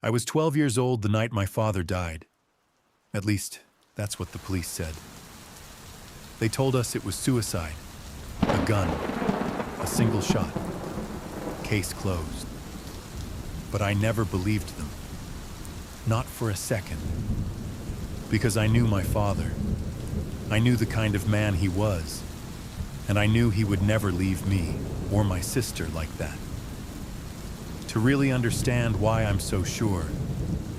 I was 12 years old the night my father died. At least, that's what the police said. They told us it was suicide. A gun. A single shot. Case closed. But I never believed them. Not for a second. Because I knew my father. I knew the kind of man he was. And I knew he would never leave me or my sister like that. To really understand why I'm so sure,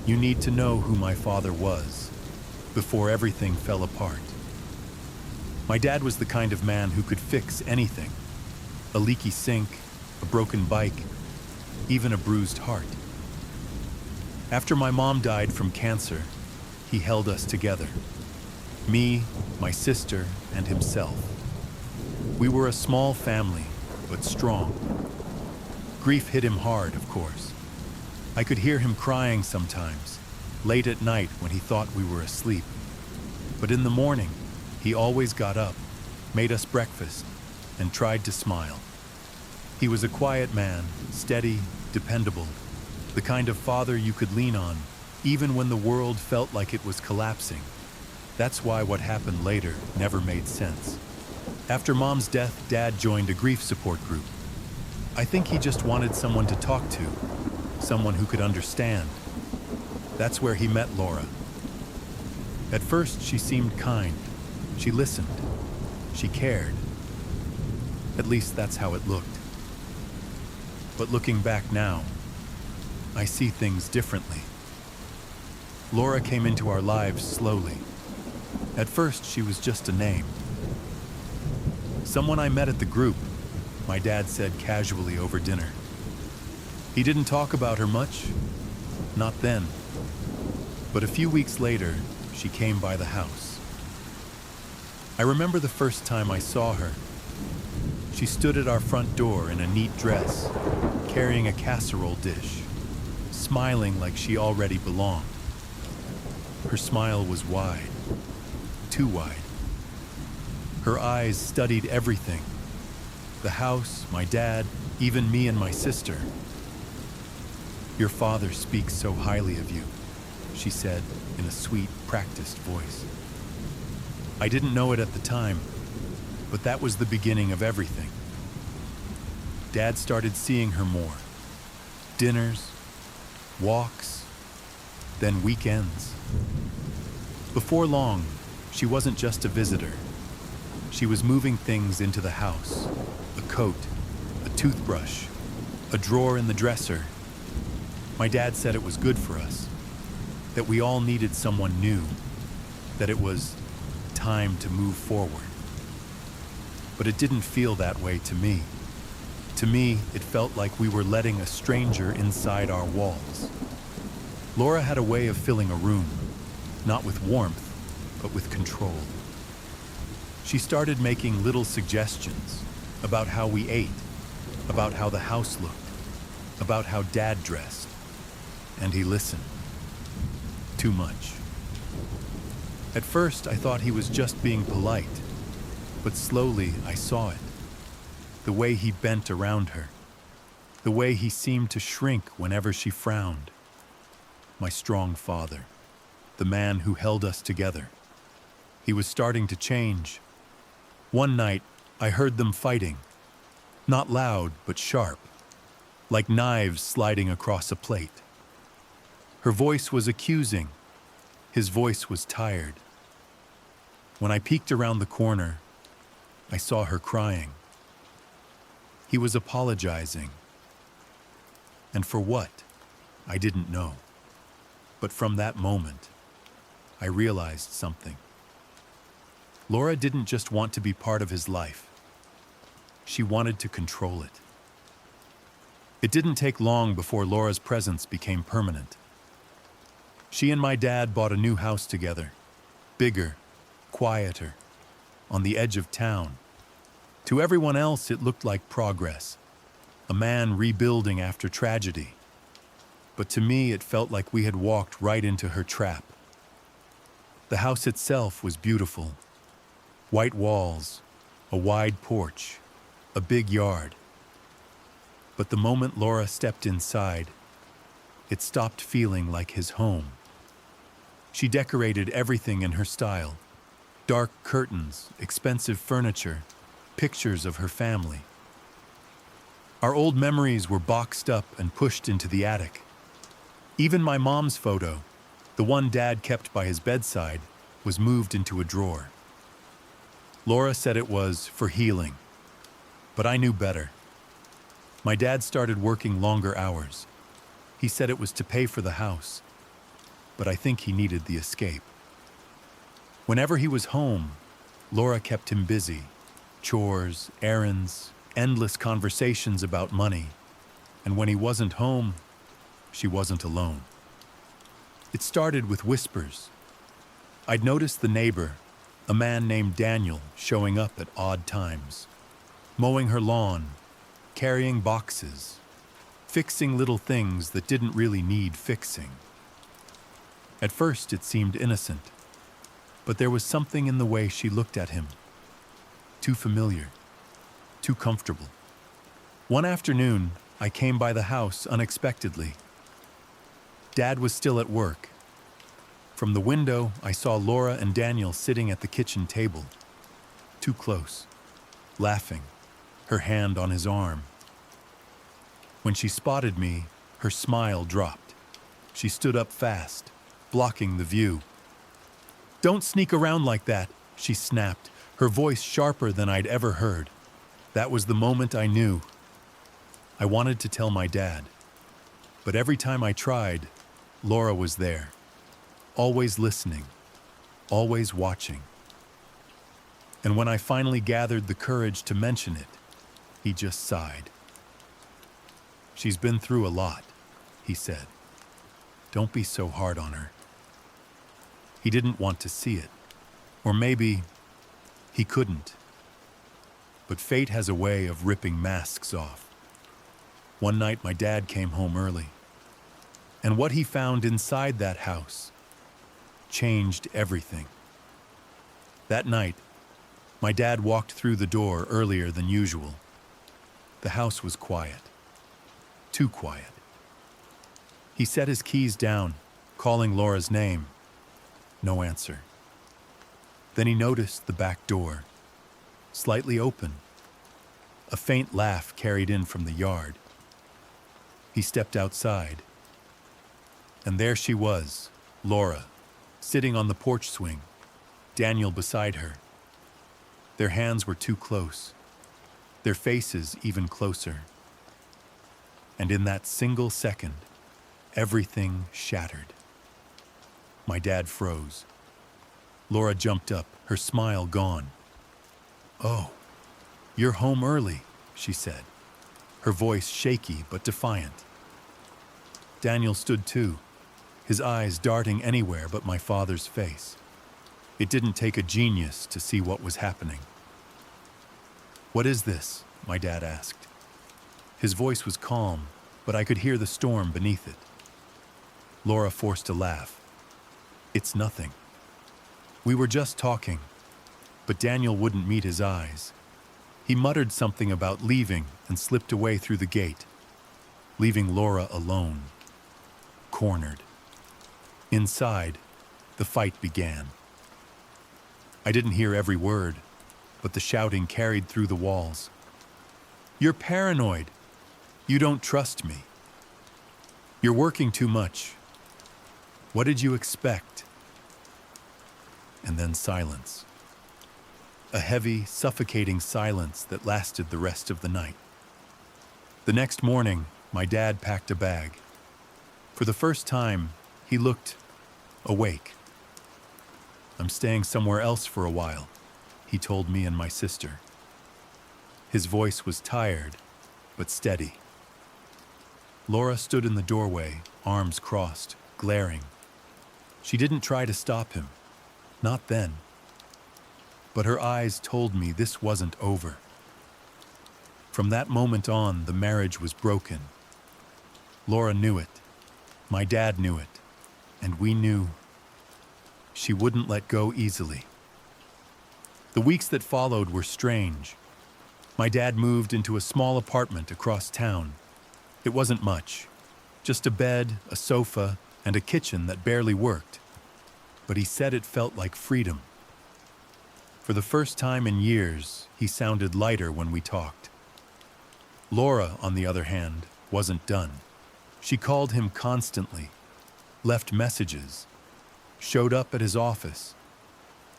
you need to know who my father was before everything fell apart. My dad was the kind of man who could fix anything. A leaky sink, a broken bike, even a bruised heart. After my mom died from cancer, he held us together. Me, my sister, and himself. We were a small family, but strong. Grief hit him hard, of course. I could hear him crying sometimes, late at night when he thought we were asleep. But in the morning, he always got up, made us breakfast, and tried to smile. He was a quiet man, steady, dependable, the kind of father you could lean on, even when the world felt like it was collapsing. That's why what happened later never made sense. After Mom's death, Dad joined a grief support group. I think he just wanted someone to talk to, someone who could understand. That's where he met Laura. At first, she seemed kind. She listened. She cared. At least that's how it looked. But looking back now, I see things differently. Laura came into our lives slowly. At first, she was just a name. Someone I met at the group, my dad said casually over dinner. He didn't talk about her much, not then. But a few weeks later, she came by the house. I remember the first time I saw her. She stood at our front door in a neat dress, carrying a casserole dish, smiling like she already belonged. Her smile was wide, too wide. Her eyes studied everything. The house, my dad, even me and my sister. "Your father speaks so highly of you," she said in a sweet, practiced voice. I didn't know it at the time, but that was the beginning of everything. Dad started seeing her more. Dinners, walks, then weekends. Before long, she wasn't just a visitor. She was moving things into the house. A coat, a toothbrush, a drawer in the dresser. My dad said it was good for us, that we all needed someone new, that it was time to move forward. But it didn't feel that way to me. To me, it felt like we were letting a stranger inside our walls. Laura had a way of filling a room, not with warmth, but with control. She started making little suggestions about how we ate, about how the house looked, about how Dad dressed. And he listened. Too much. At first, I thought he was just being polite, but slowly I saw it. The way he bent around her, the way he seemed to shrink whenever she frowned. My strong father, the man who held us together. He was starting to change. One night, I heard them fighting. Not loud, but sharp, like knives sliding across a plate. Her voice was accusing. His voice was tired. When I peeked around the corner, I saw her crying. He was apologizing. And for what? I didn't know. But from that moment, I realized something. Laura didn't just want to be part of his life. She wanted to control it. It didn't take long before Laura's presence became permanent. She and my dad bought a new house together, bigger, quieter, on the edge of town. To everyone else, it looked like progress, a man rebuilding after tragedy. But to me, it felt like we had walked right into her trap. The house itself was beautiful. White walls, a wide porch, a big yard. But the moment Laura stepped inside, it stopped feeling like his home. She decorated everything in her style: dark curtains, expensive furniture, pictures of her family. Our old memories were boxed up and pushed into the attic. Even my mom's photo, the one Dad kept by his bedside, was moved into a drawer. Laura said it was for healing, but I knew better. My dad started working longer hours. He said it was to pay for the house, but I think he needed the escape. Whenever he was home, Laura kept him busy: chores, errands, endless conversations about money. And when he wasn't home, she wasn't alone. It started with whispers. I'd noticed the neighbor, a man named Daniel, showing up at odd times, mowing her lawn, carrying boxes, fixing little things that didn't really need fixing. At first it seemed innocent, but there was something in the way she looked at him. Too familiar, too comfortable. One afternoon, I came by the house unexpectedly. Dad was still at work. From the window, I saw Laura and Daniel sitting at the kitchen table, too close, laughing, her hand on his arm. When she spotted me, her smile dropped. She stood up fast, blocking the view. "Don't sneak around like that," she snapped, her voice sharper than I'd ever heard. That was the moment I knew. I wanted to tell my dad, but every time I tried, Laura was there, always listening, always watching. And when I finally gathered the courage to mention it, he just sighed. "She's been through a lot," he said. "Don't be so hard on her." He didn't want to see it, or maybe he couldn't. But fate has a way of ripping masks off. One night my dad came home early, and what he found inside that house changed everything. That night, my dad walked through the door earlier than usual. The house was quiet, too quiet. He set his keys down, calling Laura's name. No answer. Then he noticed the back door, slightly open. A faint laugh carried in from the yard. He stepped outside, and there she was, Laura, sitting on the porch swing, Daniel beside her. Their hands were too close, their faces even closer. And in that single second, everything shattered. My dad froze. Laura jumped up, her smile gone. "Oh, you're home early," she said, her voice shaky but defiant. Daniel stood too, his eyes darting anywhere but my father's face. It didn't take a genius to see what was happening. "What is this?" my dad asked. His voice was calm, but I could hear the storm beneath it. Laura forced a laugh. "It's nothing. We were just talking." But Daniel wouldn't meet his eyes. He muttered something about leaving and slipped away through the gate, leaving Laura alone, cornered. Inside, the fight began. I didn't hear every word, but the shouting carried through the walls. "You're paranoid. You don't trust me. You're working too much. What did you expect?" And then silence. A heavy, suffocating silence that lasted the rest of the night. The next morning, my dad packed a bag. For the first time, he looked awake. "I'm staying somewhere else for a while," he told me and my sister. His voice was tired, but steady. Laura stood in the doorway, arms crossed, glaring. She didn't try to stop him. Not then. But her eyes told me this wasn't over. From that moment on, the marriage was broken. Laura knew it. My dad knew it. And we knew she wouldn't let go easily. The weeks that followed were strange. My dad moved into a small apartment across town. It wasn't much. Just a bed, a sofa, and a kitchen that barely worked. But he said it felt like freedom. For the first time in years, he sounded lighter when we talked. Laura, on the other hand, wasn't done. She called him constantly, left messages, showed up at his office.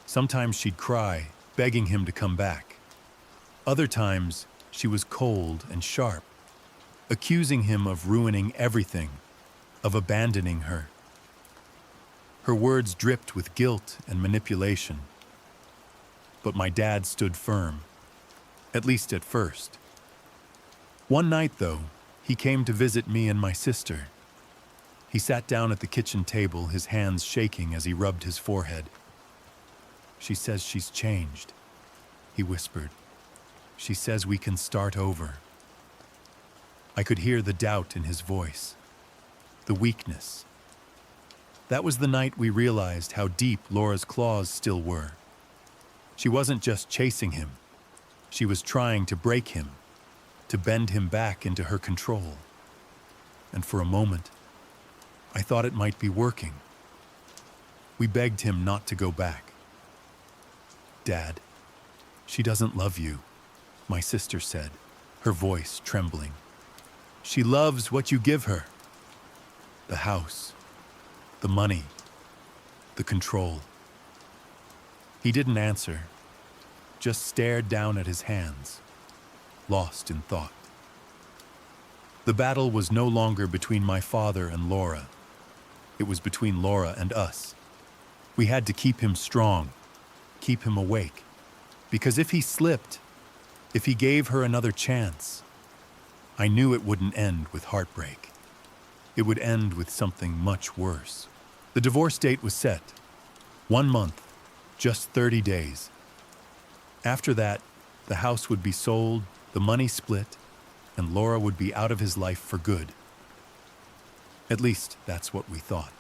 Sometimes she'd cry, begging him to come back. Other times, she was cold and sharp, accusing him of ruining everything, of abandoning her. Her words dripped with guilt and manipulation. But my dad stood firm, at least at first. One night, though, he came to visit me and my sister. He sat down at the kitchen table, his hands shaking as he rubbed his forehead. "She says she's changed," he whispered. "She says we can start over." I could hear the doubt in his voice, the weakness. That was the night we realized how deep Laura's claws still were. She wasn't just chasing him. She was trying to break him, to bend him back into her control. And for a moment, I thought it might be working. We begged him not to go back. "Dad, she doesn't love you," my sister said, her voice trembling. "She loves what you give her. The house, the money, the control." He didn't answer, just stared down at his hands, lost in thought. The battle was no longer between my father and Laura. It was between Laura and us. We had to keep him strong, keep him awake, because if he slipped, if he gave her another chance, I knew it wouldn't end with heartbreak. It would end with something much worse. The divorce date was set. 1 month, just 30 days. After that, the house would be sold, the money split, and Laura would be out of his life for good. At least, that's what we thought.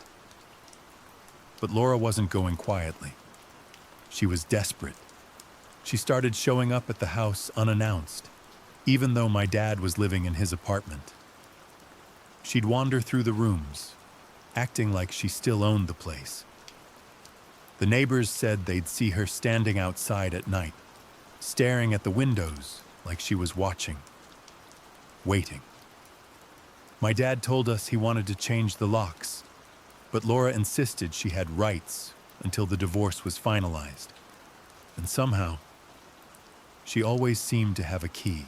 But Laura wasn't going quietly. She was desperate. She started showing up at the house unannounced, even though my dad was living in his apartment. She'd wander through the rooms, acting like she still owned the place. The neighbors said they'd see her standing outside at night, staring at the windows like she was watching, waiting. My dad told us he wanted to change the locks, but Laura insisted she had rights until the divorce was finalized. And somehow, she always seemed to have a key.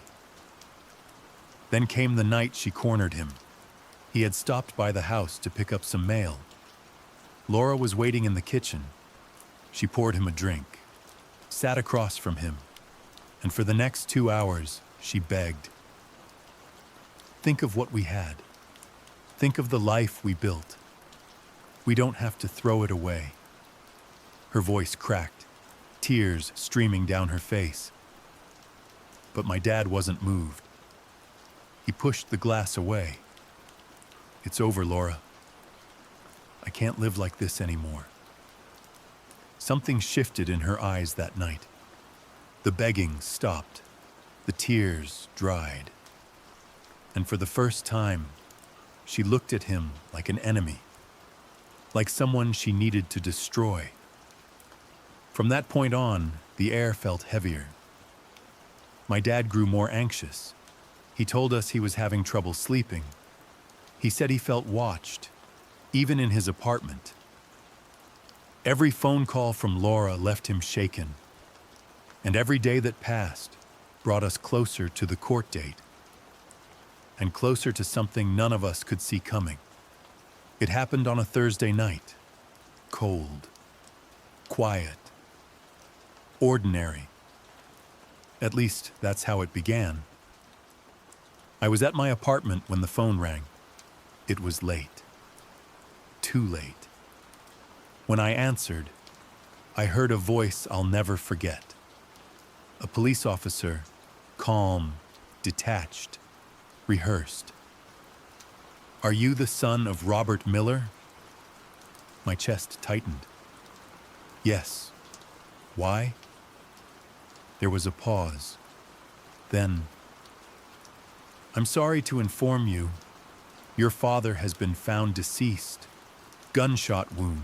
Then came the night she cornered him. He had stopped by the house to pick up some mail. Laura was waiting in the kitchen. She poured him a drink, sat across from him, and for the next 2 hours, she begged. "Think of what we had. Think of the life we built. We don't have to throw it away." Her voice cracked, tears streaming down her face. But my dad wasn't moved. He pushed the glass away. "It's over, Laura. I can't live like this anymore." Something shifted in her eyes that night. The begging stopped. The tears dried. And for the first time, she looked at him like an enemy, like someone she needed to destroy. From that point on, the air felt heavier. My dad grew more anxious. He told us he was having trouble sleeping. He said he felt watched, even in his apartment. Every phone call from Laura left him shaken, and every day that passed brought us closer to the court date, and closer to something none of us could see coming. It happened on a Thursday night, cold, quiet, ordinary. At least that's how it began. I was at my apartment when the phone rang. It was late. Too late. When I answered, I heard a voice I'll never forget. A police officer, calm, detached, rehearsed. "Are you the son of Robert Miller?" My chest tightened. "Yes." "Why?" There was a pause. Then, "I'm sorry to inform you, Your father has been found deceased. Gunshot wound.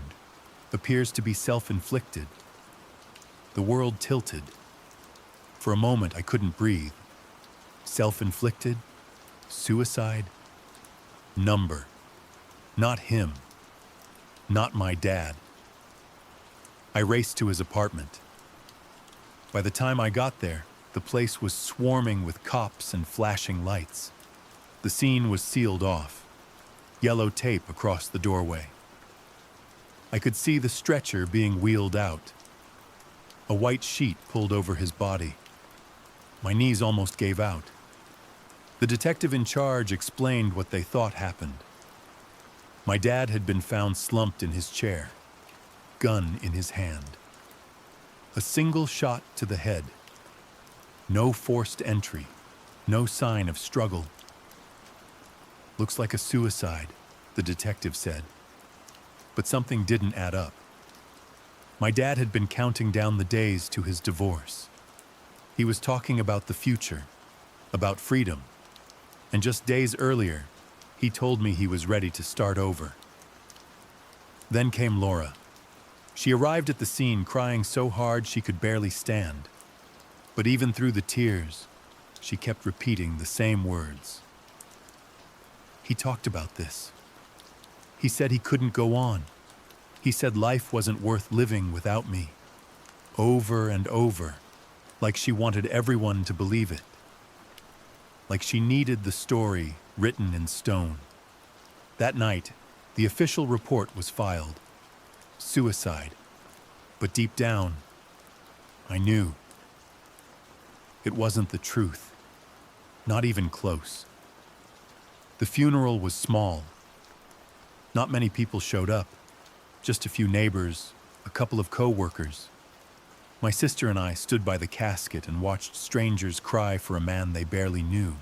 Appears to be self-inflicted. The world tilted. For a moment, I couldn't breathe. Self-inflicted? Suicide? Number. Not him. Not my dad. I raced to his apartment. By the time I got there, the place was swarming with cops and flashing lights. The scene was sealed off. Yellow tape across the doorway. I could see the stretcher being wheeled out. A white sheet pulled over his body. My knees almost gave out. The detective in charge explained what they thought happened. My dad had been found slumped in his chair, gun in his hand. A single shot to the head. No forced entry, no sign of struggle. Looks like a suicide, the detective said. But something didn't add up. My dad had been counting down the days to his divorce. He was talking about the future, about freedom. And just days earlier, he told me he was ready to start over. Then came Laura. She arrived at the scene crying so hard she could barely stand. But even through the tears, she kept repeating the same words. He talked about this. He said he couldn't go on. He said life wasn't worth living without me. Over and over, like she wanted everyone to believe it. Like she needed the story written in stone. That night, the official report was filed. Suicide. But deep down, I knew. It wasn't the truth. Not even close. The funeral was small. Not many people showed up. Just a few neighbors, a couple of co-workers. My sister and I stood by the casket and watched strangers cry for a man they barely knew.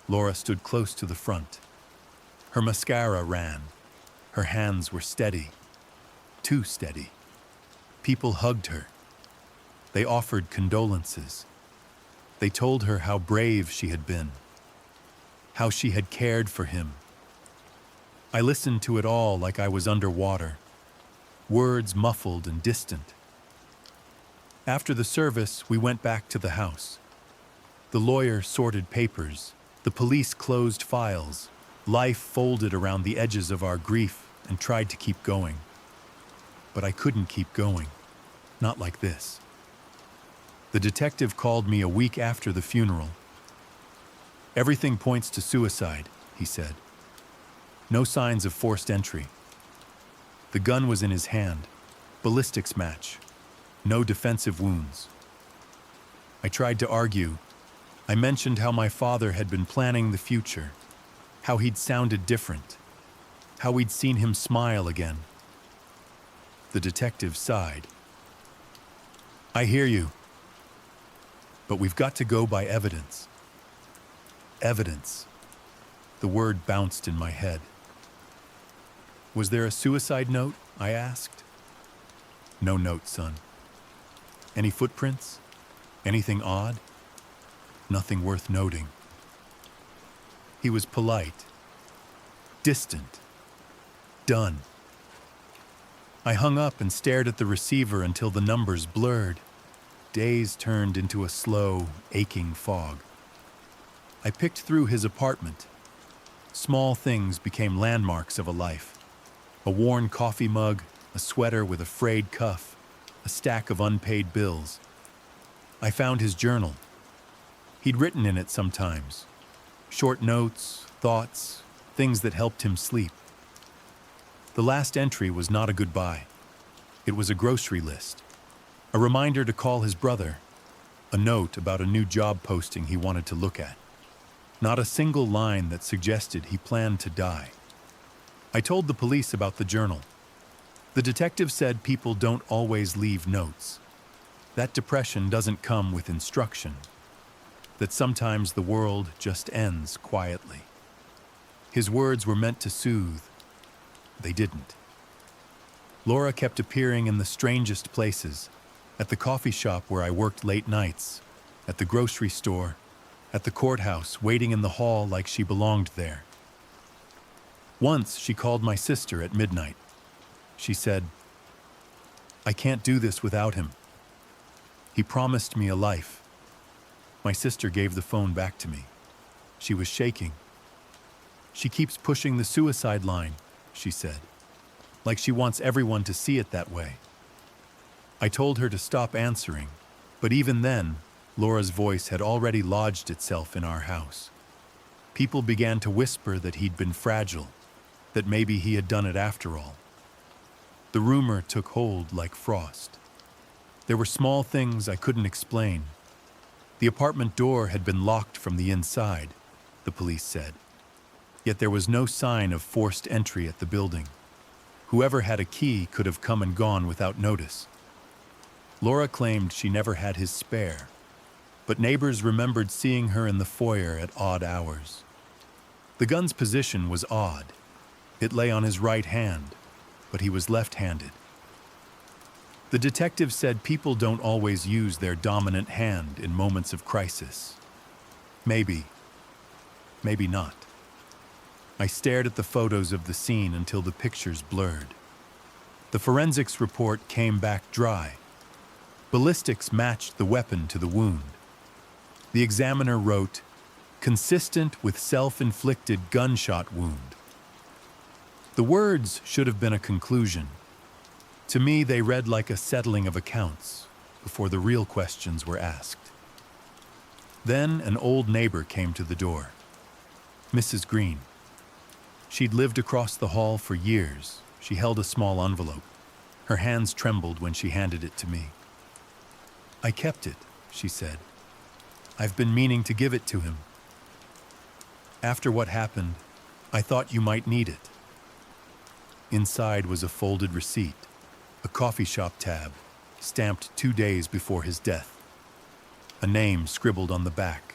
Laura stood close to the front. Her mascara ran. Her hands were steady. Too steady. People hugged her. They offered condolences. They told her how brave she had been. How she had cared for him. I listened to it all like I was underwater. Words muffled and distant. After the service, we went back to the house. The lawyer sorted papers. The police closed files. Life folded around the edges of our grief and tried to keep going. But I couldn't keep going. Not like this. The detective called me a week after the funeral. Everything points to suicide, he said. No signs of forced entry. The gun was in his hand. Ballistics match. No defensive wounds. I tried to argue. I mentioned how my father had been planning the future, how he'd sounded different, how we'd seen him smile again. The detective sighed. I hear you. But we've got to go by evidence. Evidence. The word bounced in my head. Was there a suicide note? I asked. No note, son. Any footprints? Anything odd? Nothing worth noting. He was polite. Distant. Done. I hung up and stared at the receiver until the numbers blurred. Days turned into a slow, aching fog. I picked through his apartment. Small things became landmarks of a life. A worn coffee mug, a sweater with a frayed cuff, a stack of unpaid bills. I found his journal. He'd written in it sometimes. Short notes, thoughts, things that helped him sleep. The last entry was not a goodbye. It was a grocery list. A reminder to call his brother. A note about a new job posting he wanted to look at. Not a single line that suggested he planned to die. I told the police about the journal. The detective said people don't always leave notes. That depression doesn't come with instruction. That sometimes the world just ends quietly. His words were meant to soothe. They didn't. Laura kept appearing in the strangest places. At the coffee shop where I worked late nights. At the grocery store. At the courthouse, waiting in the hall like she belonged there. Once she called my sister at midnight. She said, "I can't do this without him. He promised me a life." My sister gave the phone back to me. She was shaking. "She keeps pushing the suicide line," she said, like she wants everyone to see it that way. I told her to stop answering, but even then, Laura's voice had already lodged itself in our house. People began to whisper that he'd been fragile, that maybe he had done it after all. The rumor took hold like frost. There were small things I couldn't explain. The apartment door had been locked from the inside, the police said. Yet there was no sign of forced entry at the building. Whoever had a key could have come and gone without notice. Laura claimed she never had his spare, but neighbors remembered seeing her in the foyer at odd hours. The gun's position was odd. It lay on his right hand, but he was left-handed. The detective said people don't always use their dominant hand in moments of crisis. Maybe not. I stared at the photos of the scene until the pictures blurred. The forensics report came back dry. Ballistics matched the weapon to the wound. The examiner wrote, "Consistent with self-inflicted gunshot wound." The words should have been a conclusion. To me, they read like a settling of accounts before the real questions were asked. Then an old neighbor came to the door. Mrs. Green. She'd lived across the hall for years. She held a small envelope. Her hands trembled when she handed it to me. "I kept it," she said. "I've been meaning to give it to him. After what happened, I thought you might need it." Inside was a folded receipt, a coffee shop tab, stamped 2 days before his death. A name scribbled on the back,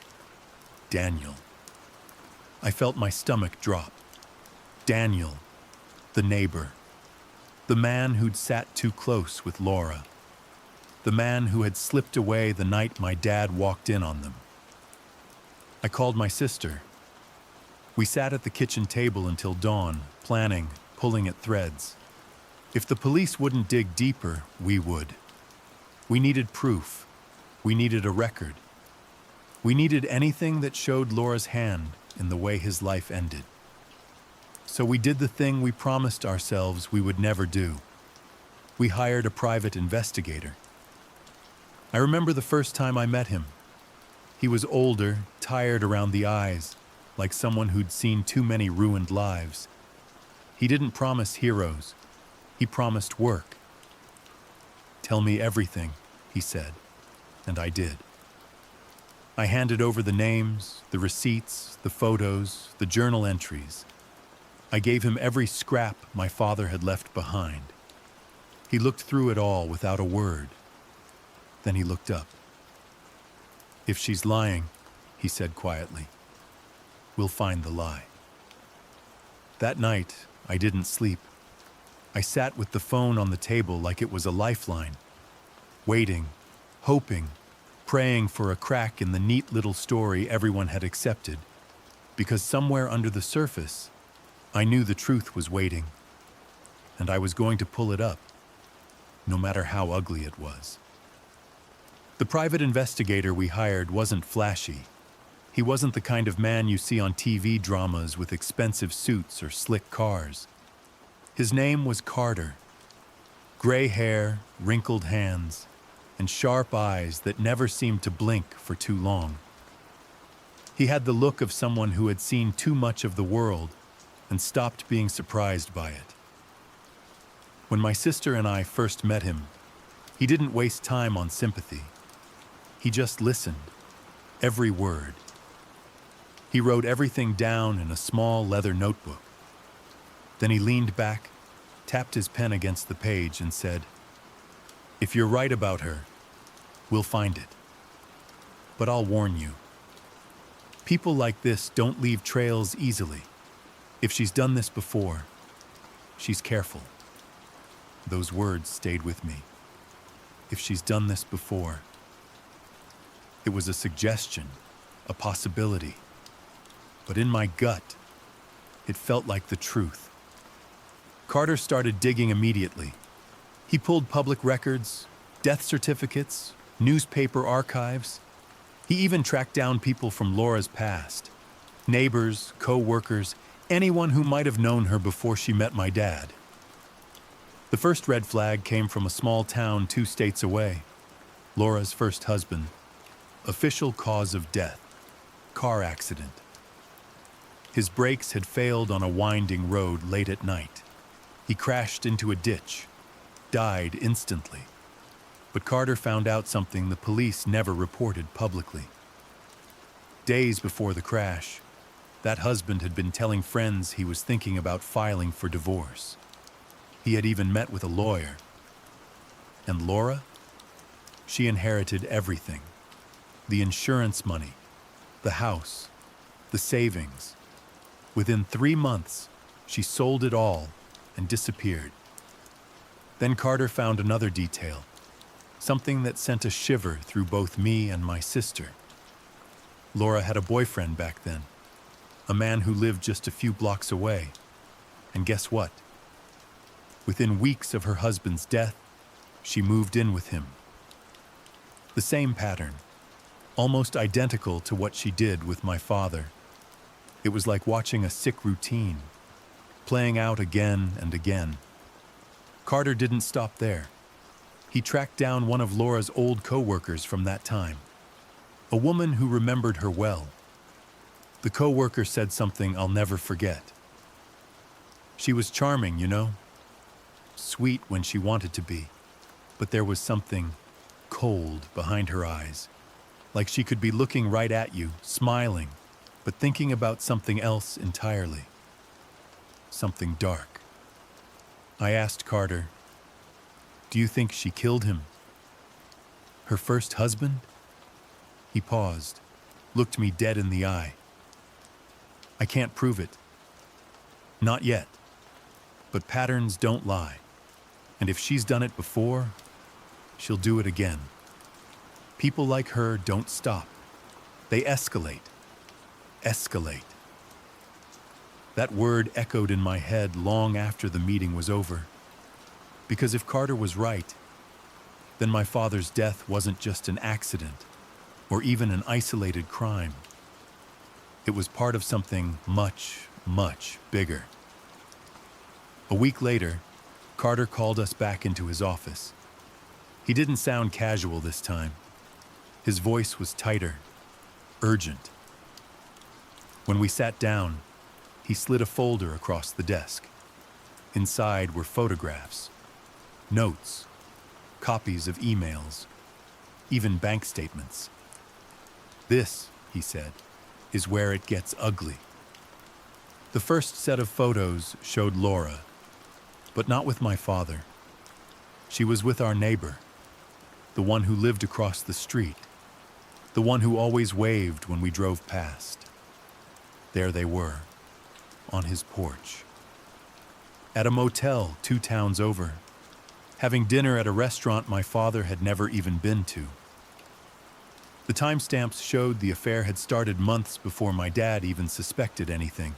Daniel. I felt my stomach drop. Daniel, the neighbor, the man who'd sat too close with Laura, the man who had slipped away the night my dad walked in on them. I called my sister. We sat at the kitchen table until dawn, planning, pulling at threads. If the police wouldn't dig deeper, we would. We needed proof. We needed a record. We needed anything that showed Laura's hand in the way his life ended. So we did the thing we promised ourselves we would never do. We hired a private investigator. I remember the first time I met him. He was older, tired around the eyes, like someone who'd seen too many ruined lives. He didn't promise heroes. He promised work. "Tell me everything," he said, and I did. I handed over the names, the receipts, the photos, the journal entries. I gave him every scrap my father had left behind. He looked through it all without a word. Then he looked up. "If she's lying," he said quietly, "we'll find the lie." That night, I didn't sleep. I sat with the phone on the table like it was a lifeline, waiting, hoping, praying for a crack in the neat little story everyone had accepted, because somewhere under the surface, I knew the truth was waiting, and I was going to pull it up, no matter how ugly it was. The private investigator we hired wasn't flashy. He wasn't the kind of man you see on TV dramas with expensive suits or slick cars. His name was Carter. Gray hair, wrinkled hands, and sharp eyes that never seemed to blink for too long. He had the look of someone who had seen too much of the world and stopped being surprised by it. When my sister and I first met him, he didn't waste time on sympathy. He just listened, every word. He wrote everything down in a small leather notebook. Then he leaned back, tapped his pen against the page, and said, "If you're right about her, we'll find it. But I'll warn you. People like this don't leave trails easily. If she's done this before, she's careful." Those words stayed with me. If she's done this before. It was a suggestion, a possibility. But in my gut, It felt like the truth. Carter started digging immediately. He pulled public records, death certificates, newspaper archives. He even tracked down people from Laura's past. Neighbors, co-workers, anyone who might have known her before she met my dad. The first red flag came from a small town 2 states away. Laura's first husband. Official cause of death. Car accident. His brakes had failed on a winding road late at night. He crashed into a ditch. Died instantly. But Carter found out something the police never reported publicly. Days before the crash, that husband had been telling friends he was thinking about filing for divorce. He had even met with a lawyer. And Laura? She inherited everything. The insurance money, the house, the savings. Within 3 months, she sold it all and disappeared. Then Carter found another detail, something that sent a shiver through both me and my sister. Laura had a boyfriend back then, a man who lived just a few blocks away. And guess what? Within weeks of her husband's death, she moved in with him. The same pattern, almost identical to what she did with my father. It was like watching a sick routine, playing out again and again. Carter didn't stop there. He tracked down one of Laura's old co-workers from that time, a woman who remembered her well. The co-worker said something I'll never forget. She was charming, you know, sweet when she wanted to be, but there was something cold behind her eyes, like she could be looking right at you, smiling, but thinking about something else entirely. Something dark. I asked Carter, "Do you think she killed him? Her first husband?" He paused, looked me dead in the eye. "I can't prove it. Not yet. But patterns don't lie. And if she's done it before, she'll do it again. People like her don't stop. They escalate. Escalate." That word echoed in my head long after the meeting was over. Because if Carter was right, then my father's death wasn't just an accident or even an isolated crime. It was part of something much, much bigger. A week later, Carter called us back into his office. He didn't sound casual this time. His voice was tighter, urgent. When we sat down, he slid a folder across the desk. Inside were photographs, notes, copies of emails, even bank statements. "This," he said, "is where it gets ugly." The first set of photos showed Laura, but not with my father. She was with our neighbor, the one who lived across the street, the one who always waved when we drove past. There they were, on his porch. At a motel 2 towns over, having dinner at a restaurant my father had never even been to. The timestamps showed the affair had started months before my dad even suspected anything.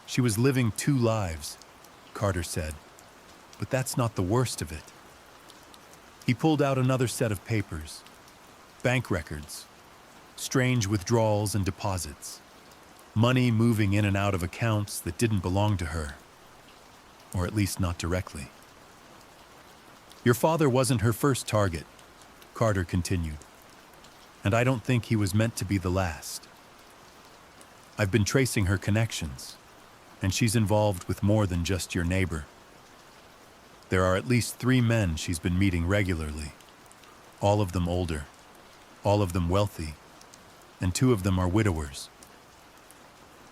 She was living 2 lives, Carter said, but that's not the worst of it. He pulled out another set of papers, bank records, strange withdrawals and deposits, money moving in and out of accounts that didn't belong to her, or at least not directly. "Your father wasn't her first target," Carter continued, "and I don't think he was meant to be the last. I've been tracing her connections, and she's involved with more than just your neighbor. There are at least 3 men she's been meeting regularly, all of them older, all of them wealthy, and 2 of them are widowers."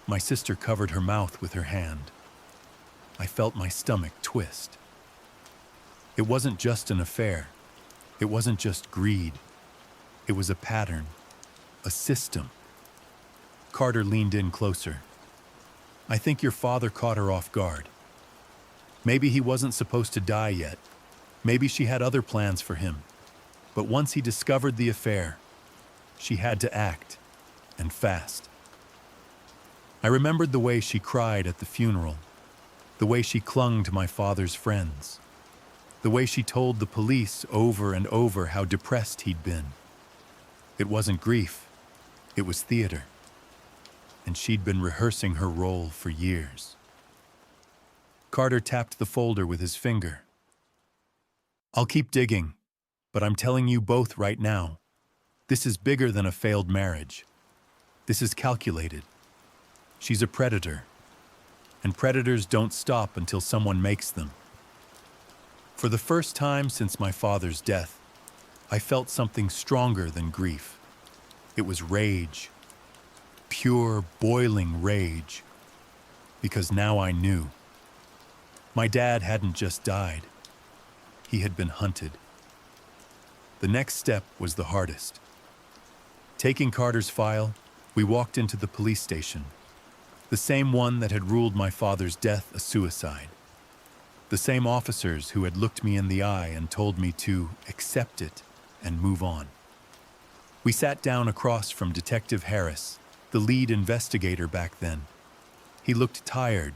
My sister covered her mouth with her hand. I felt my stomach twist. It wasn't just an affair. It wasn't just greed. It was a pattern, a system. Carter leaned in closer. "I think your father caught her off guard. Maybe he wasn't supposed to die yet. Maybe she had other plans for him. But once he discovered the affair, she had to act, and fast." I remembered the way she cried at the funeral, the way she clung to my father's friends, the way she told the police over and over how depressed he'd been. It wasn't grief, it was theater, and she'd been rehearsing her role for years. Carter tapped the folder with his finger. I'll keep digging, but I'm telling you both right now, this is bigger than a failed marriage. This is calculated. She's a predator, and predators don't stop until someone makes them. For the first time since my father's death, I felt something stronger than grief. It was rage, pure, boiling rage, because now I knew. My dad hadn't just died. He had been hunted. The next step was the hardest. Taking Carter's file, we walked into the police station, the same one that had ruled my father's death a suicide. The same officers who had looked me in the eye and told me to accept it and move on. We sat down across from Detective Harris, the lead investigator back then. He looked tired,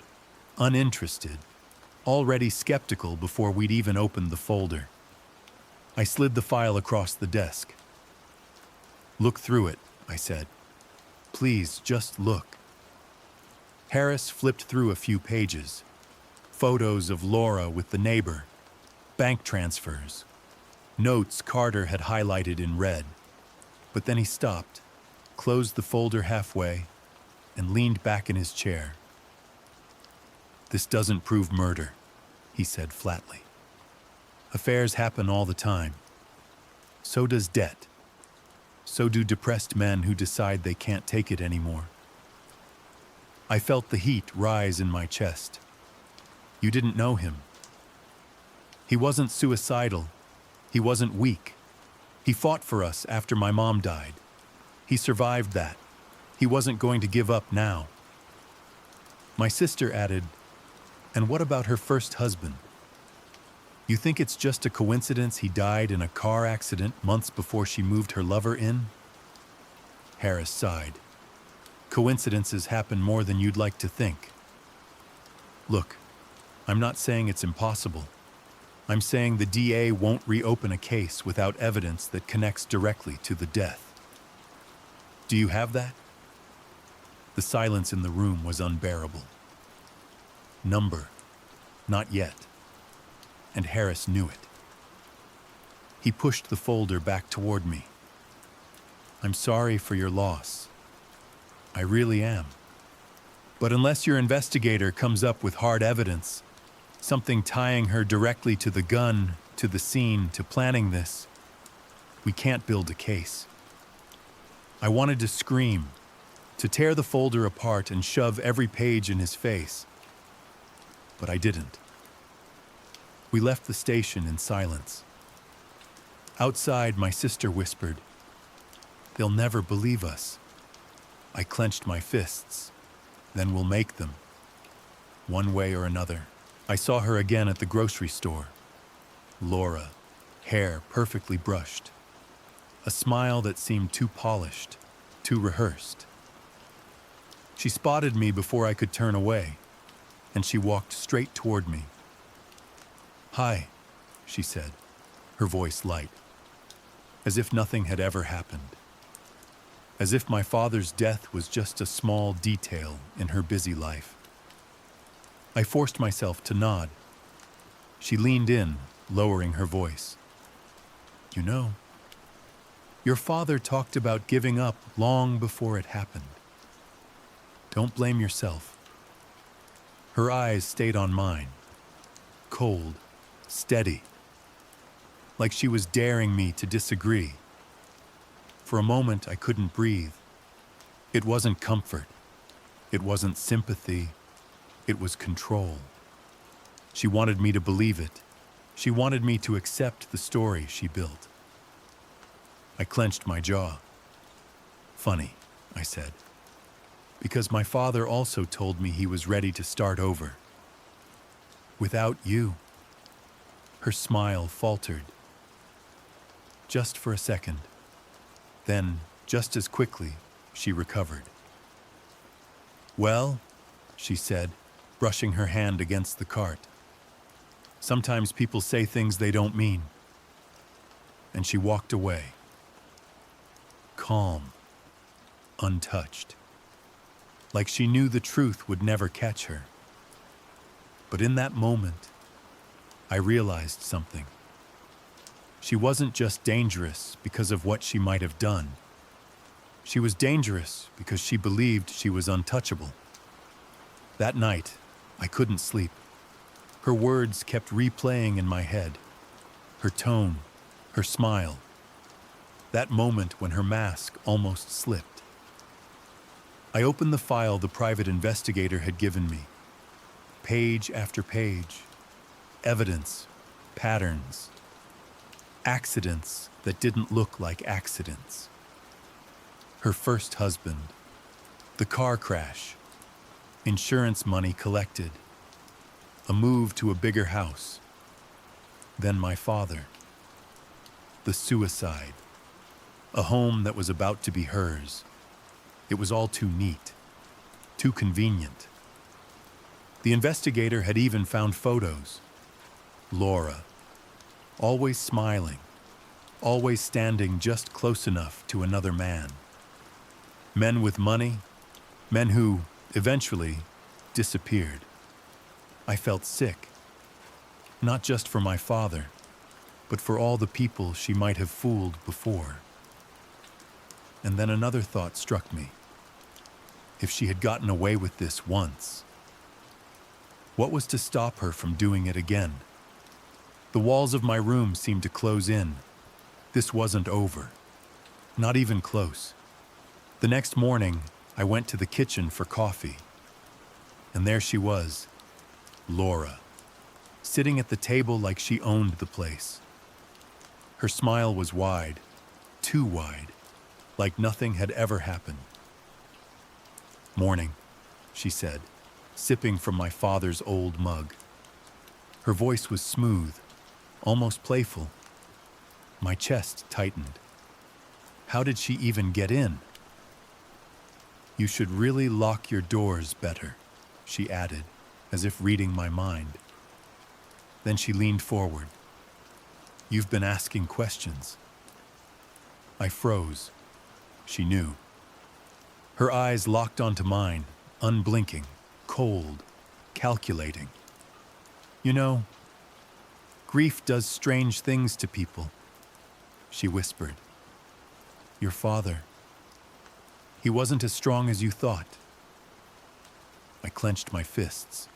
uninterested, already skeptical before we'd even opened the folder. I slid the file across the desk. Look through it, I said. Please, just look. Harris flipped through a few pages. Photos of Laura with the neighbor, bank transfers, notes Carter had highlighted in red. But then he stopped, closed the folder halfway, and leaned back in his chair. This doesn't prove murder, he said flatly. Affairs happen all the time. So does debt. So do depressed men who decide they can't take it anymore. I felt the heat rise in my chest. You didn't know him. He wasn't suicidal. He wasn't weak. He fought for us after my mom died. He survived that. He wasn't going to give up now. My sister added, and what about her first husband? You think it's just a coincidence he died in a car accident months before she moved her lover in? Harris sighed. Coincidences happen more than you'd like to think. Look, I'm not saying it's impossible. I'm saying the DA won't reopen a case without evidence that connects directly to the death. Do you have that? The silence in the room was unbearable. Number, not yet. And Harris knew it. He pushed the folder back toward me. I'm sorry for your loss. I really am. But unless your investigator comes up with hard evidence, something tying her directly to the gun, to the scene, to planning this, we can't build a case. I wanted to scream, to tear the folder apart and shove every page in his face. But I didn't. We left the station in silence. Outside, my sister whispered, "They'll never believe us." I clenched my fists. Then we'll make them. One way or another. I saw her again at the grocery store. Laura, hair perfectly brushed. A smile that seemed too polished, too rehearsed. She spotted me before I could turn away, and she walked straight toward me. "Hi," she said, her voice light, as if nothing had ever happened. As if my father's death was just a small detail in her busy life. I forced myself to nod. She leaned in, lowering her voice. "You know, your father talked about giving up long before it happened. Don't blame yourself." Her eyes stayed on mine, cold, steady, like she was daring me to disagree. For a moment, I couldn't breathe. It wasn't comfort. It wasn't sympathy. It was control. She wanted me to believe it. She wanted me to accept the story she built. I clenched my jaw. "Funny," I said, "because my father also told me he was ready to start over. Without you." Her smile faltered. Just for a second. Then, just as quickly, she recovered. Well, she said, brushing her hand against the cart. Sometimes people say things they don't mean. And she walked away. Calm, untouched. Like she knew the truth would never catch her. But in that moment, I realized something. She wasn't just dangerous because of what she might have done. She was dangerous because she believed she was untouchable. That night, I couldn't sleep. Her words kept replaying in my head. Her tone, her smile. That moment when her mask almost slipped. I opened the file the private investigator had given me. Page after page. Evidence, patterns. Accidents that didn't look like accidents. Her first husband. The car crash. Insurance money collected. A move to a bigger house. Then my father. The suicide. A home that was about to be hers. It was all too neat. Too convenient. The investigator had even found photos. Laura. Always smiling. Always standing just close enough to another man. Men with money. Men who, eventually, disappeared. I felt sick. Not just for my father, but for all the people she might have fooled before. And then another thought struck me. If she had gotten away with this once, what was to stop her from doing it again? The walls of my room seemed to close in. This wasn't over. Not even close. The next morning, I went to the kitchen for coffee. And there she was, Laura, sitting at the table like she owned the place. Her smile was wide, too wide, like nothing had ever happened. "Morning," she said, sipping from my father's old mug. Her voice was smooth, almost playful. My chest tightened. How did she even get in? "You should really lock your doors better," she added, as if reading my mind. Then she leaned forward. "You've been asking questions." I froze. She knew. Her eyes locked onto mine, unblinking, cold, calculating. "You know, grief does strange things to people," she whispered. "Your father, he wasn't as strong as you thought." I clenched my fists,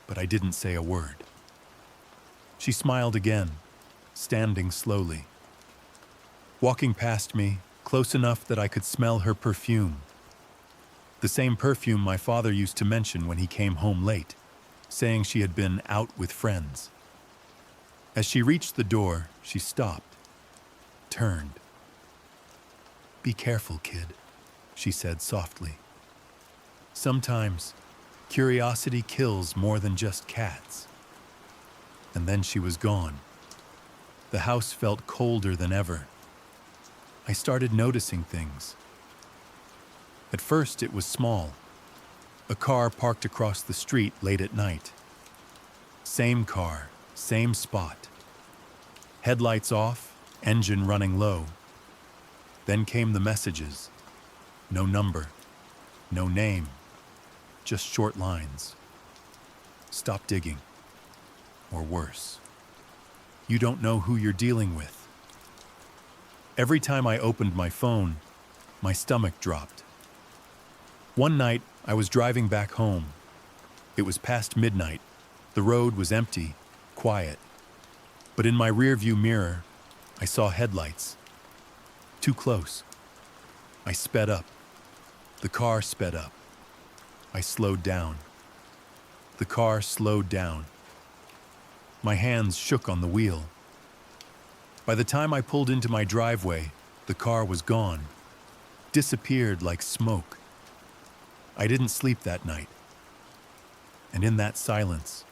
but I didn't say a word. She smiled again, standing slowly. Walking past me, close enough that I could smell her perfume. The same perfume my father used to mention when he came home late, saying she had been out with friends. As she reached the door, she stopped, turned. "Be careful, kid," she said softly. "Sometimes, curiosity kills more than just cats." And then she was gone. The house felt colder than ever. I started noticing things. At first, it was small. A car parked across the street late at night. Same car, same spot. Headlights off, engine running low. Then came the messages. No number, no name, just short lines. "Stop digging." Or worse. "You don't know who you're dealing with." Every time I opened my phone, my stomach dropped. One night, I was driving back home. It was past midnight. The road was empty, quiet. But in my rearview mirror, I saw headlights. Too close. I sped up. The car sped up. I slowed down. The car slowed down. My hands shook on the wheel. By the time I pulled into my driveway, the car was gone, disappeared like smoke. I didn't sleep that night. And in that silence,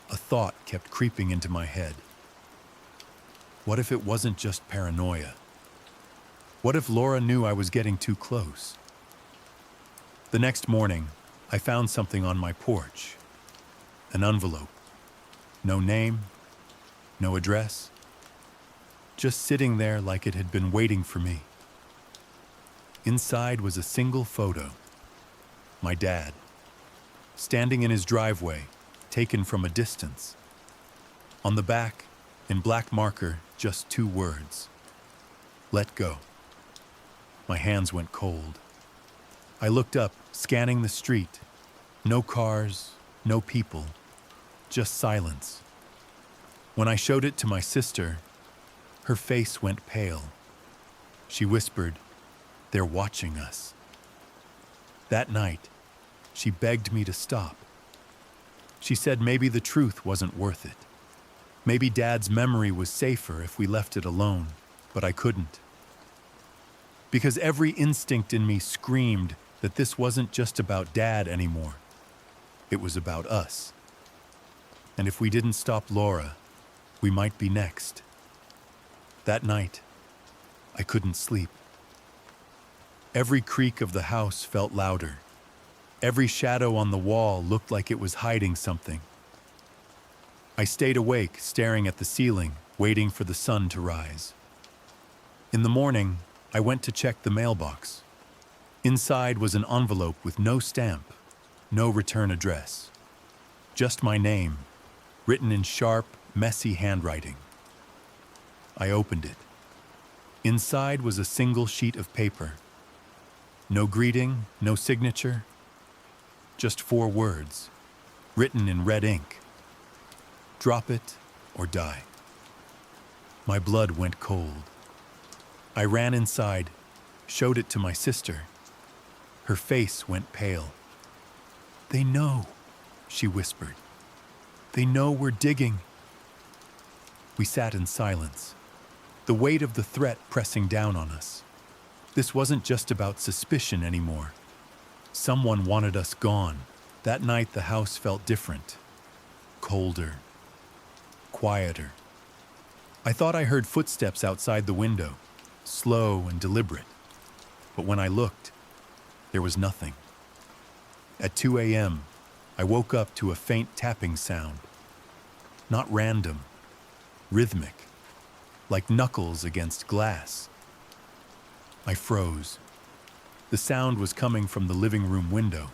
a thought kept creeping into my head. What if it wasn't just paranoia? What if Laura knew I was getting too close? The next morning, I found something on my porch. An envelope. No name, no address. Just sitting there like it had been waiting for me. Inside was a single photo. My dad, standing in his driveway, taken from a distance. On the back, in black marker, just 2 words. Let go. My hands went cold. I looked up, scanning the street. No cars, no people, just silence. When I showed it to my sister, her face went pale. She whispered, "They're watching us." That night, she begged me to stop. She said maybe the truth wasn't worth it. Maybe Dad's memory was safer if we left it alone, but I couldn't. Because every instinct in me screamed that this wasn't just about Dad anymore. It was about us. And if we didn't stop Laura, we might be next. That night, I couldn't sleep. Every creak of the house felt louder. Every shadow on the wall looked like it was hiding something. I stayed awake, staring at the ceiling, waiting for the sun to rise. In the morning, I went to check the mailbox. Inside was an envelope with no stamp, no return address. Just my name, written in sharp, messy handwriting. I opened it. Inside was a single sheet of paper. No greeting, no signature. Just 4 words, written in red ink. Drop it or die. My blood went cold. I ran inside, showed it to my sister. Her face went pale. "They know," she whispered. "They know we're digging." We sat in silence, the weight of the threat pressing down on us. This wasn't just about suspicion anymore. Someone wanted us gone. That night the house felt different, colder, quieter. I thought I heard footsteps outside the window, slow and deliberate. But when I looked, there was nothing. At 2 a.m., I woke up to a faint tapping sound. Not random, rhythmic, like knuckles against glass. I froze. The sound was coming from the living room window.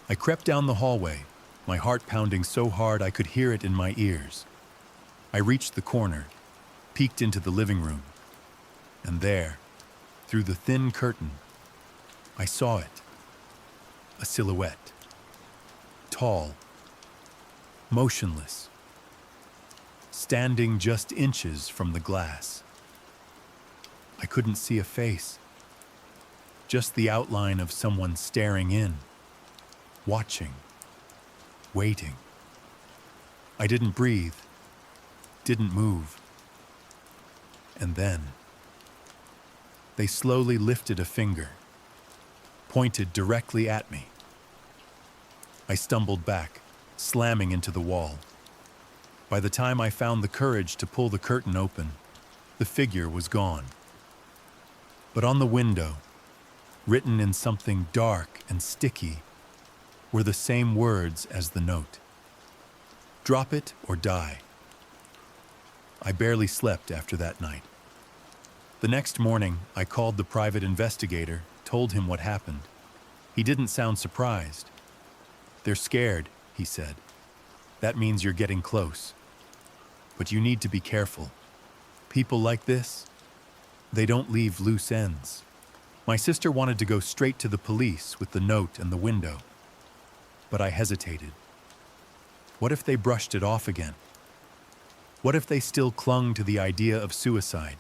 I crept down the hallway, my heart pounding so hard I could hear it in my ears. I reached the corner, peeked into the living room, and there, through the thin curtain, I saw it. A silhouette. Tall, motionless, standing just inches from the glass. I couldn't see a face, just the outline of someone staring in, watching, waiting. I didn't breathe, didn't move. And then, they slowly lifted a finger, pointed directly at me. I stumbled back, slamming into the wall. By the time I found the courage to pull the curtain open, the figure was gone. But on the window, written in something dark and sticky, were the same words as the note. Drop it or die. I barely slept after that night. The next morning, I called the private investigator, told him what happened. He didn't sound surprised. "They're scared," he said. "That means you're getting close. But you need to be careful. People like this, they don't leave loose ends." My sister wanted to go straight to the police with the note and the window. But I hesitated. What if they brushed it off again? What if they still clung to the idea of suicide?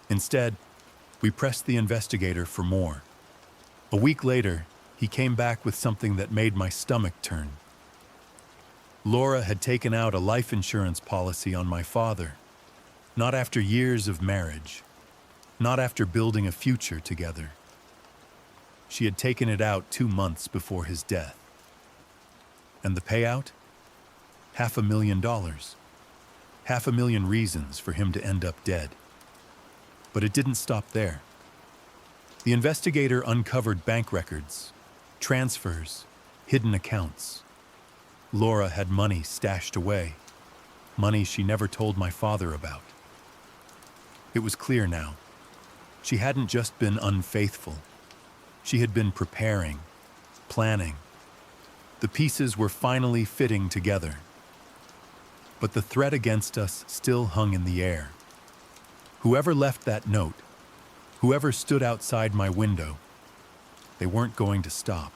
Instead, we pressed the investigator for more. A week later, he came back with something that made my stomach turn. Laura had taken out a life insurance policy on my father, not after years of marriage, not after building a future together. She had taken it out 2 months before his death. And the payout? $500,000. 500,000 reasons for him to end up dead. But it didn't stop there. The investigator uncovered bank records, Transfers, hidden accounts. Laura had money stashed away, money she never told my father about. It was clear now. She hadn't just been unfaithful. She had been preparing, planning. The pieces were finally fitting together. But the threat against us still hung in the air. Whoever left that note, whoever stood outside my window, they weren't going to stop.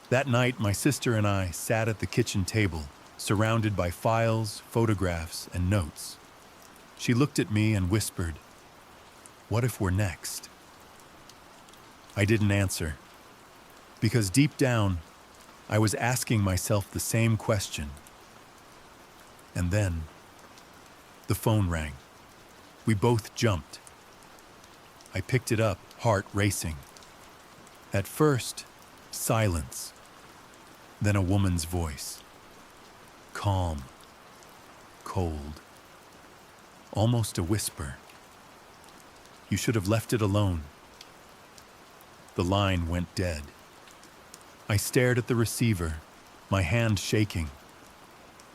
That night, my sister and I sat at the kitchen table, surrounded by files, photographs, and notes. She looked at me and whispered, "What if we're next?" I didn't answer, because deep down, I was asking myself the same question. And then, the phone rang. We both jumped. I picked it up, heart racing. At first, silence. Then a woman's voice. Calm. Cold. Almost a whisper. "You should have left it alone." The line went dead. I stared at the receiver, my hand shaking.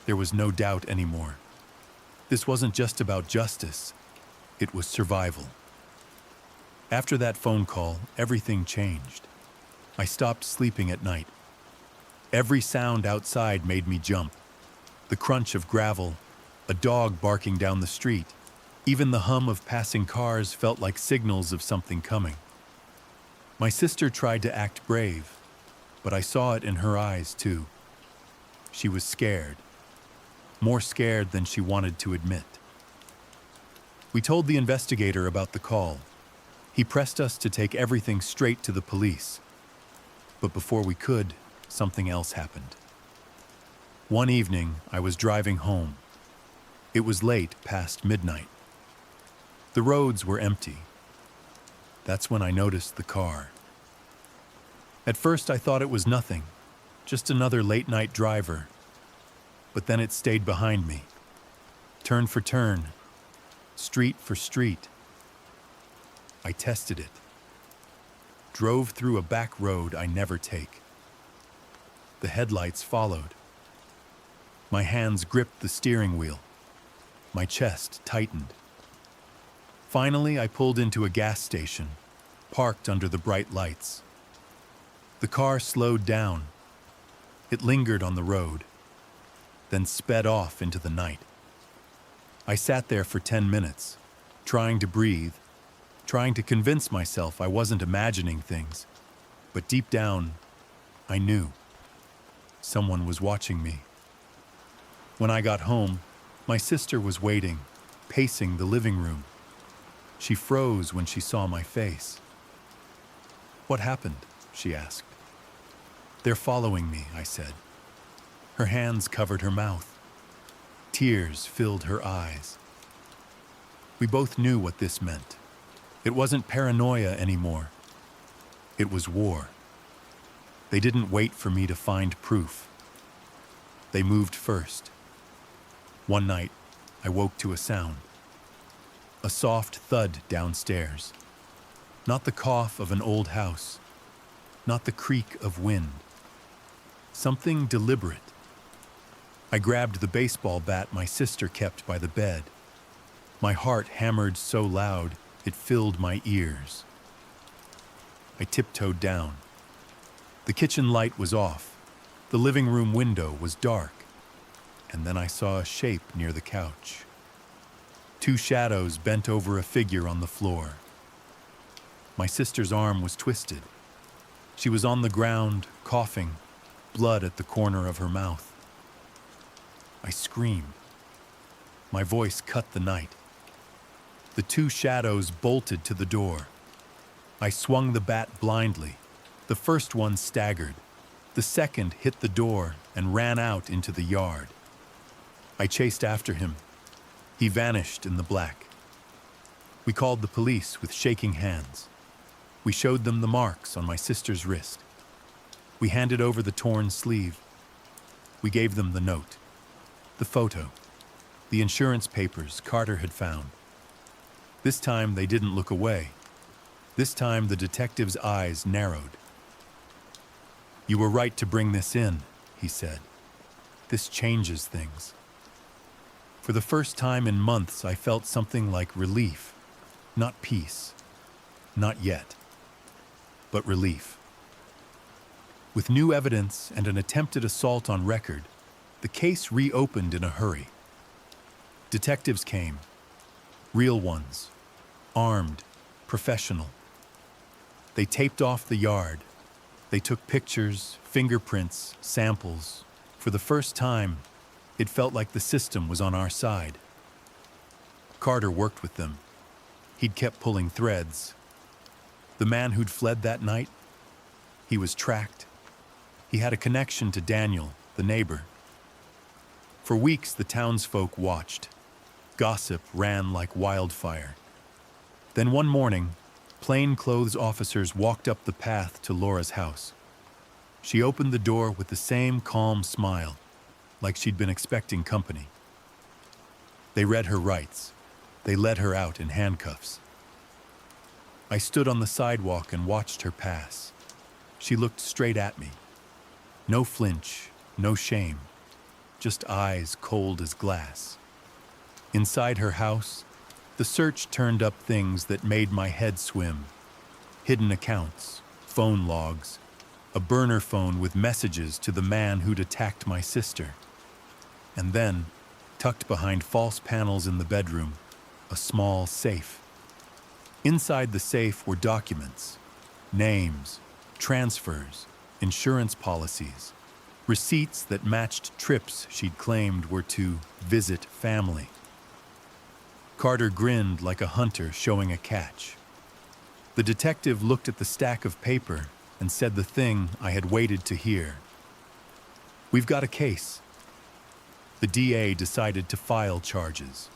There was no doubt anymore. This wasn't just about justice. It was survival. After that phone call, everything changed. I stopped sleeping at night. Every sound outside made me jump. The crunch of gravel, a dog barking down the street, even the hum of passing cars felt like signals of something coming. My sister tried to act brave, but I saw it in her eyes too. She was scared, more scared than she wanted to admit. We told the investigator about the call. He pressed us to take everything straight to the police. But before we could, something else happened. One evening, I was driving home. It was late, past midnight. The roads were empty. That's when I noticed the car. At first, I thought it was nothing, just another late-night driver. But then it stayed behind me, turn for turn, street for street. I tested it. Drove through a back road I never take. The headlights followed. My hands gripped the steering wheel. My chest tightened. Finally, I pulled into a gas station, parked under the bright lights. The car slowed down. It lingered on the road, then sped off into the night. I sat there for 10 minutes, trying to breathe, trying to convince myself I wasn't imagining things. But deep down, I knew. Someone was watching me. When I got home, my sister was waiting, pacing the living room. She froze when she saw my face. "What happened?" she asked. "They're following me," I said. Her hands covered her mouth. Tears filled her eyes. We both knew what this meant. It wasn't paranoia anymore. It was war. They didn't wait for me to find proof. They moved first. One night, I woke to a sound. A soft thud downstairs. Not the cough of an old house. Not the creak of wind. Something deliberate. I grabbed the baseball bat my sister kept by the bed. My heart hammered so loud, it filled my ears. I tiptoed down. The kitchen light was off. The living room window was dark. And then I saw a shape near the couch. Two shadows bent over a figure on the floor. My sister's arm was twisted. She was on the ground, coughing, blood at the corner of her mouth. I screamed. My voice cut the night. The two shadows bolted to the door. I swung the bat blindly. The first one staggered. The second hit the door and ran out into the yard. I chased after him. He vanished in the black. We called the police with shaking hands. We showed them the marks on my sister's wrist. We handed over the torn sleeve. We gave them the note, the photo, the insurance papers Carter had found. This time they didn't look away. This time the detective's eyes narrowed. "You were right to bring this in," he said. "This changes things." For the first time in months, I felt something like relief. Not peace. Not yet. But relief. With new evidence and an attempted assault on record, the case reopened in a hurry. Detectives came. Real ones. Armed. Professional. They taped off the yard. They took pictures, fingerprints, samples. For the first time, it felt like the system was on our side. Carter worked with them. He'd kept pulling threads. The man who'd fled that night, he was tracked. He had a connection to Daniel, the neighbor. For weeks, the townsfolk watched. Gossip ran like wildfire. Then one morning, plainclothes officers walked up the path to Laura's house. She opened the door with the same calm smile, like she'd been expecting company. They read her rights. They led her out in handcuffs. I stood on the sidewalk and watched her pass. She looked straight at me. No flinch, no shame, just eyes cold as glass. Inside her house, the search turned up things that made my head swim. Hidden accounts, phone logs, a burner phone with messages to the man who'd attacked my sister. And then, tucked behind false panels in the bedroom, a small safe. Inside the safe were documents, names, transfers, insurance policies, receipts that matched trips she'd claimed were to visit family. Carter grinned like a hunter showing a catch. The detective looked at the stack of paper and said the thing I had waited to hear. "We've got a case." The DA decided to file charges.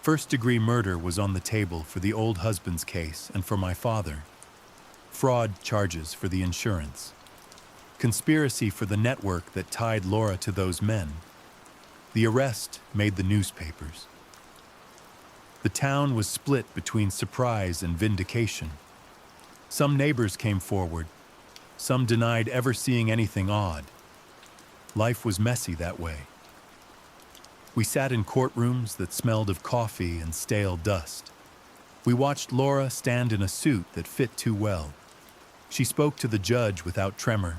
First-degree murder was on the table for the old husband's case and for my father. Fraud charges for the insurance. Conspiracy for the network that tied Laura to those men. The arrest made the newspapers. The town was split between surprise and vindication. Some neighbors came forward. Some denied ever seeing anything odd. Life was messy that way. We sat in courtrooms that smelled of coffee and stale dust. We watched Laura stand in a suit that fit too well. She spoke to the judge without tremor.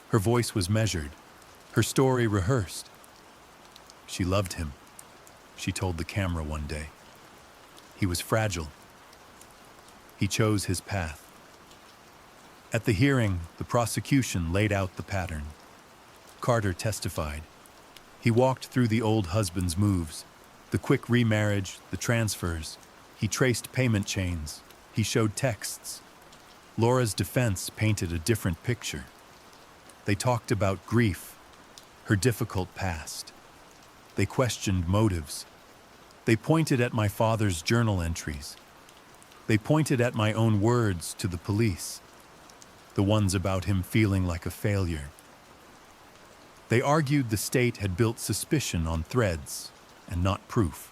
Her voice was measured, her story rehearsed. She loved him, she told the camera one day. He was fragile. He chose his path. At the hearing, the prosecution laid out the pattern. Carter testified. He walked through the old husband's moves, the quick remarriage, the transfers. He traced payment chains. He showed texts. Laura's defense painted a different picture. They talked about grief, her difficult past. They questioned motives. They pointed at my father's journal entries. They pointed at my own words to the police, the ones about him feeling like a failure. They argued the state had built suspicion on threads and not proof.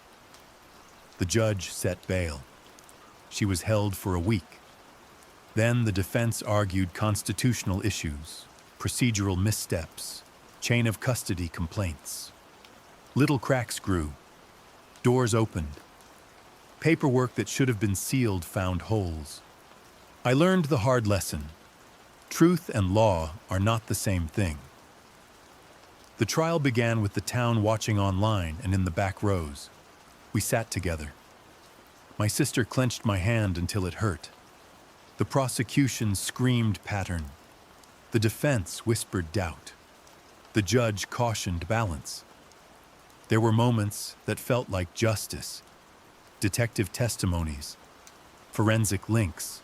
The judge set bail. She was held for a week. Then the defense argued constitutional issues, procedural missteps, chain of custody complaints. Little cracks grew. Doors opened. Paperwork that should have been sealed found holes. I learned the hard lesson. Truth and law are not the same thing. The trial began with the town watching online and in the back rows. We sat together. My sister clenched my hand until it hurt. The prosecution screamed pattern. The defense whispered doubt. The judge cautioned balance. There were moments that felt like justice. Detective testimonies, forensic links,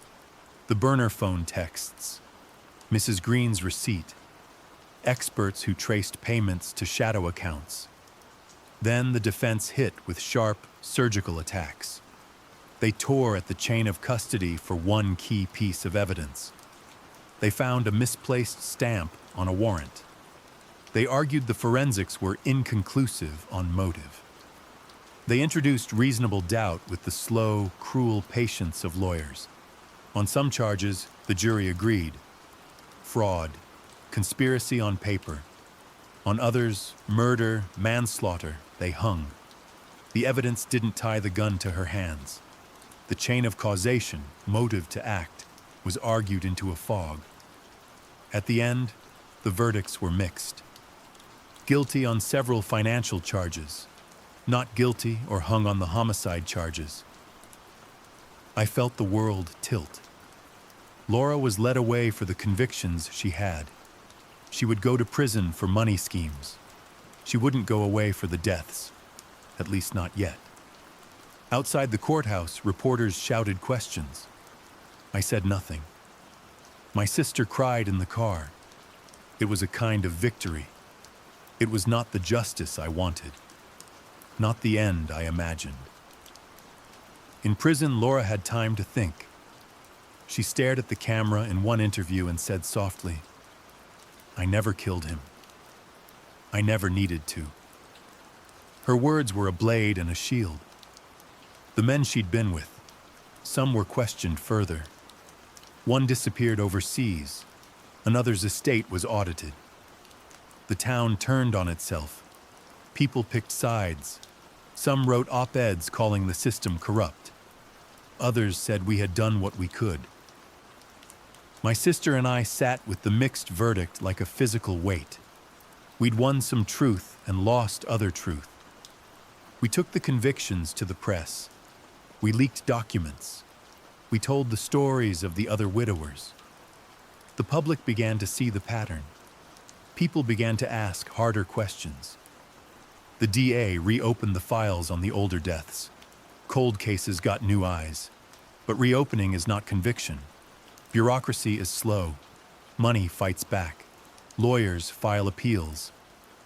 the burner phone texts, Mrs. Green's receipt, experts who traced payments to shadow accounts. Then the defense hit with sharp, surgical attacks. They tore at the chain of custody for one key piece of evidence. They found a misplaced stamp on a warrant. They argued the forensics were inconclusive on motive. They introduced reasonable doubt with the slow, cruel patience of lawyers. On some charges, the jury agreed. Fraud, conspiracy on paper. On others, murder, manslaughter, they hung. The evidence didn't tie the gun to her hands. The chain of causation, motive to act, was argued into a fog. At the end, the verdicts were mixed. Guilty on several financial charges, not guilty or hung on the homicide charges. I felt the world tilt. Laura was led away for the convictions she had. She would go to prison for money schemes. She wouldn't go away for the deaths, at least not yet. Outside the courthouse, reporters shouted questions. I said nothing. My sister cried in the car. It was a kind of victory. It was not the justice I wanted, not the end I imagined. In prison, Laura had time to think. She stared at the camera in one interview and said softly, "I never killed him. I never needed to." Her words were a blade and a shield. The men she'd been with, some were questioned further. One disappeared overseas. Another's estate was audited. The town turned on itself. People picked sides. Some wrote op-eds calling the system corrupt. Others said we had done what we could. My sister and I sat with the mixed verdict like a physical weight. We'd won some truth and lost other truth. We took the convictions to the press. We leaked documents. We told the stories of the other widowers. The public began to see the pattern. People began to ask harder questions. The DA reopened the files on the older deaths. Cold cases got new eyes. But reopening is not conviction. Bureaucracy is slow. Money fights back. Lawyers file appeals.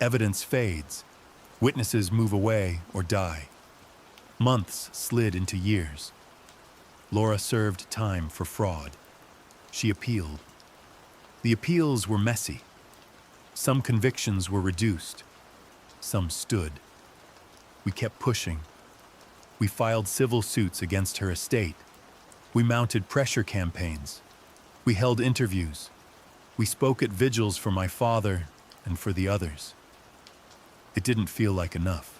Evidence fades. Witnesses move away or die. Months slid into years. Laura served time for fraud. She appealed. The appeals were messy. Some convictions were reduced. Some stood. We kept pushing. We filed civil suits against her estate. We mounted pressure campaigns. We held interviews. We spoke at vigils for my father and for the others. It didn't feel like enough.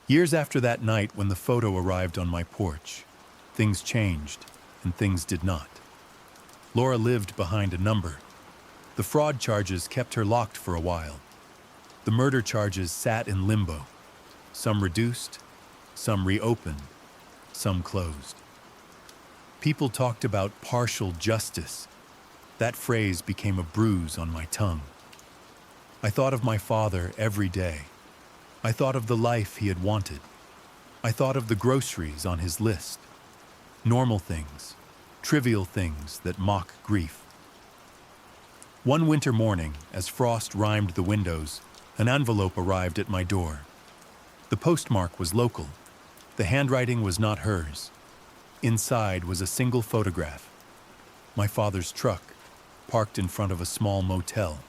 Years after that night when the photo arrived on my porch, things changed and things did not. Laura lived behind a number. The fraud charges kept her locked for a while. The murder charges sat in limbo. Some reduced, some reopened, some closed. People talked about partial justice. That phrase became a bruise on my tongue. I thought of my father every day. I thought of the life he had wanted. I thought of the groceries on his list. Normal things, trivial things that mock grief. One winter morning, as frost rimed the windows, an envelope arrived at my door. The postmark was local. The handwriting was not hers. Inside was a single photograph. My father's truck, parked in front of a small motel.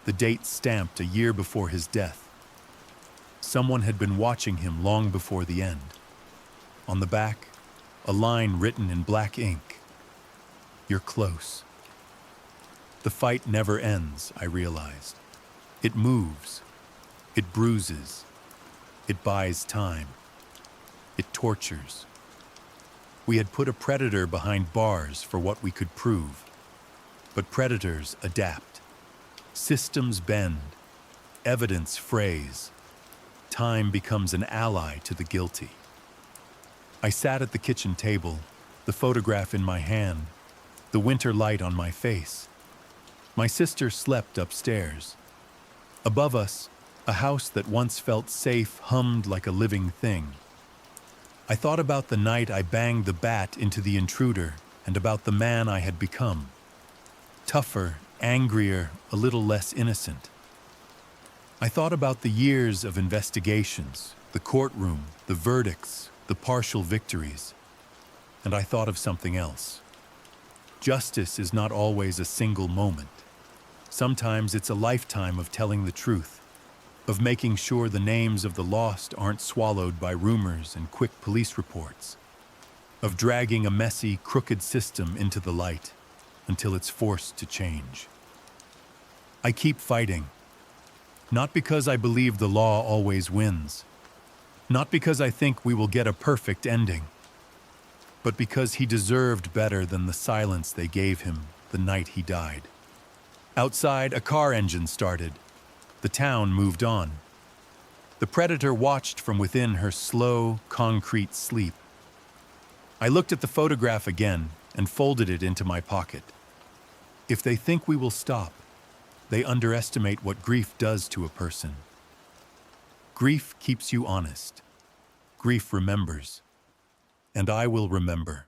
The date stamped a year before his death. Someone had been watching him long before the end. On the back, a line written in black ink. "You're close." The fight never ends, I realized. It moves. It bruises. It buys time. It tortures. We had put a predator behind bars for what we could prove. But predators adapt. Systems bend. Evidence frays. Time becomes an ally to the guilty. I sat at the kitchen table, the photograph in my hand, the winter light on my face. My sister slept upstairs. Above us, a house that once felt safe hummed like a living thing. I thought about the night I banged the bat into the intruder and about the man I had become. Tougher, angrier, a little less innocent. I thought about the years of investigations, the courtroom, the verdicts, the partial victories. And I thought of something else. Justice is not always a single moment. Sometimes it's a lifetime of telling the truth, of making sure the names of the lost aren't swallowed by rumors and quick police reports, of dragging a messy, crooked system into the light until it's forced to change. I keep fighting. Not because I believe the law always wins. Not because I think we will get a perfect ending. But because he deserved better than the silence they gave him the night he died. Outside, a car engine started. The town moved on. The predator watched from within her slow, concrete sleep. I looked at the photograph again and folded it into my pocket. If they think we will stop, they underestimate what grief does to a person. Grief keeps you honest. Grief remembers. And I will remember.